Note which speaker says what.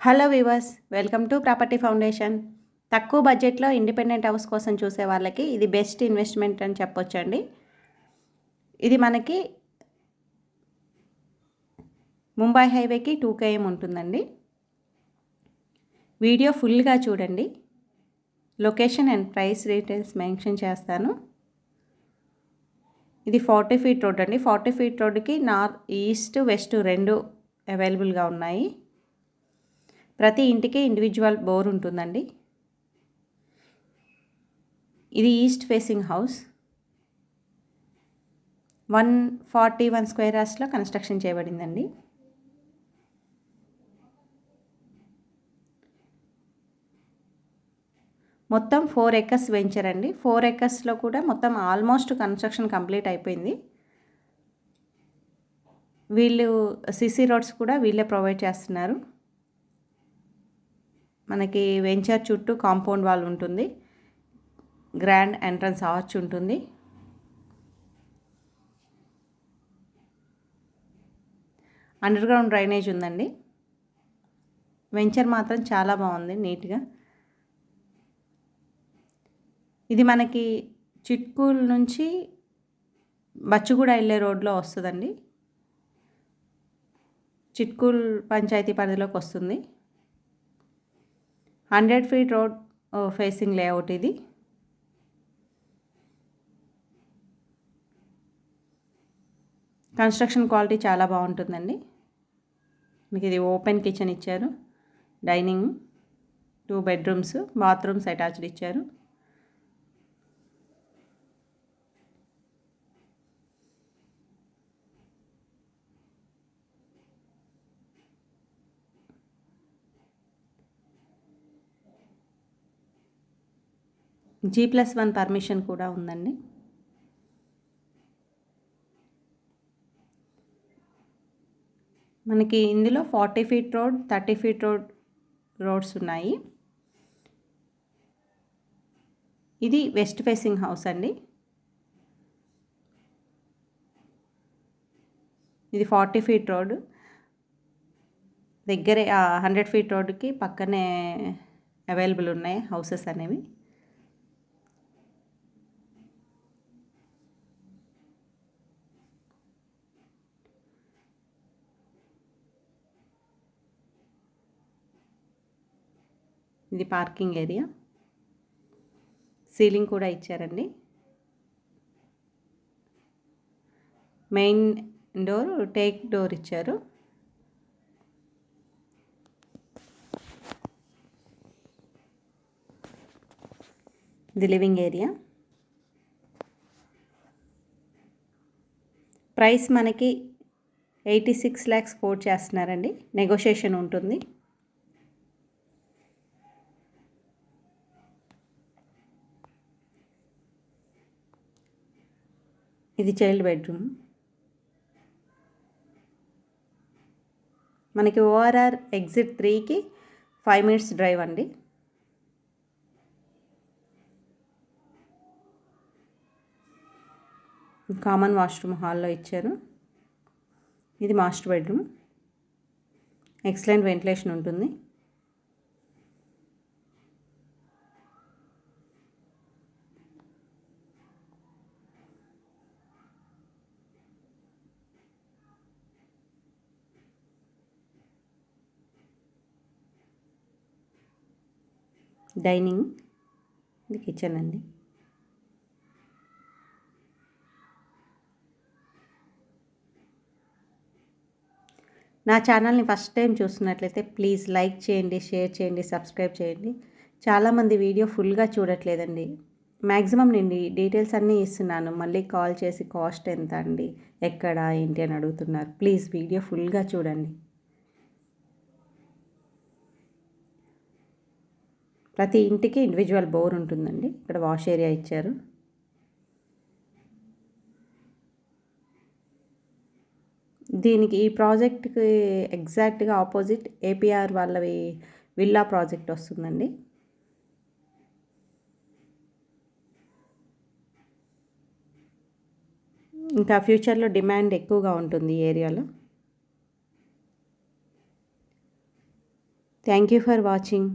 Speaker 1: Hello weavers, welcome to property foundation. తక్కువ బడ్జెట్లో independent house కోసం చూసే వాళ్ళకి ఇది బెస్ట్ ఇన్వెస్ట్మెంట్ అని చెప్పొచ్చండి. ఇది మనకి ముంబై హైవేకి 2 km ఉంటుందండి. వీడియో ఫుల్గా చూడండి. Location and price details mention చేస్తాను. ఇది 40 feet రోడ్ అండి. 40 feet రోడ్డుకి నార్త్, ఈస్ట్, వెస్ట్ రెండు అవైలబుల్గా ఉన్నాయి. ప్రతి ఇంటికి ఇండివిజువల్ బోర్ ఉంటుందండి. ఇది ఈస్ట్ ఫేసింగ్ హౌస్. 141 square yardsలో కన్స్ట్రక్షన్ చేయబడిందండి. మొత్తం 4 acres వెంచర్ అండి. 4 acresలో కూడా మొత్తం ఆల్మోస్ట్ కన్స్ట్రక్షన్ కంప్లీట్ అయిపోయింది. వీళ్ళు సిసి రోడ్స్ కూడా వీళ్ళే ప్రొవైడ్ చేస్తున్నారు. మనకి వెంచర్ చుట్టూ కాంపౌండ్ వాల్ ఉంటుంది. గ్రాండ్ ఎంట్రన్స్ ఆర్చ్ ఉంటుంది. అండర్ గ్రౌండ్ డ్రైనేజ్ ఉందండి. వెంచర్ మాత్రం చాలా బాగుంది, నీట్గా. ఇది మనకి చిట్కూల్ నుంచి బచ్చుగూడ వెళ్ళే రోడ్లో వస్తుందండి. చిట్కూల్ పంచాయతీ పరిధిలోకి వస్తుంది. 100 feet రోడ్ ఫేసింగ్ లేఅవుట్ ఇది. కన్స్ట్రక్షన్ క్వాలిటీ చాలా బాగుంటుందండి. మీకు ఇది ఓపెన్ కిచెన్ ఇచ్చారు. డైనింగ్, 2 bedrooms, బాత్రూమ్స్ అటాచ్డ్ ఇచ్చారు. G+1 పర్మిషన్ కూడా ఉందండి. మనకి ఇందులో 40 feet రోడ్, 30 feet రోడ్స్ ఉన్నాయి. ఇది వెస్ట్ ఫేసింగ్ హౌస్ అండి. ఇది 40 feet రోడ్ దగ్గరే. 100 feet రోడ్డుకి పక్కనే అవైలబుల్ ఉన్నాయి హౌసెస్ అనేవి. ఇది పార్కింగ్ ఏరియా. సీలింగ్ కూడా ఇచ్చారండి. మెయిన్ డోర్ టేక్ డోర్ ఇచ్చారు. ఇది లివింగ్ ఏరియా. ప్రైస్ మనకి 86 lakhs కోట్ చేస్తున్నారండి. నెగోషియేషన్ ఉంటుంది. ఇది చైల్డ్ బెడ్రూమ్. మనకి ORR exit 3కి 5 minutes డ్రైవ్ అండి. కామన్ వాష్రూమ్ హాల్లో ఇచ్చారు. ఇది మాస్టర్ బెడ్రూమ్. ఎక్సలెంట్ వెంటిలేషన్ ఉంటుంది. డైనింగ్, ఇది కిచెన్ అండి. నా ఛానల్ని ఫస్ట్ టైం చూస్తున్నట్లయితే ప్లీజ్ లైక్ చేయండి, షేర్ చేయండి, సబ్స్క్రైబ్ చేయండి. చాలామంది వీడియో ఫుల్గా చూడట్లేదండి. మ్యాక్సిమం నేను డీటెయిల్స్ అన్నీ ఇస్తున్నాను. మళ్ళీ కాల్ చేసి కాస్ట్ ఎంత అండి, ఎక్కడ, ఏంటి అని అడుగుతున్నారు. ప్లీజ్ వీడియో ఫుల్గా చూడండి. ప్రతి ఇంటికి ఇండివిజువల్ బోర్ ఉంటుందండి. ఇక్కడ వాష్ ఏరియా ఇచ్చారు. దీనికి ఈ ప్రాజెక్ట్కి ఎగ్జాక్ట్గా ఆపోజిట్ APR వాళ్ళవి విల్లా ప్రాజెక్ట్ వస్తుందండి. ఇంకా ఫ్యూచర్లో డిమాండ్ ఎక్కువగా ఉంటుంది ఈ ఏరియాలో. Thank you for watching.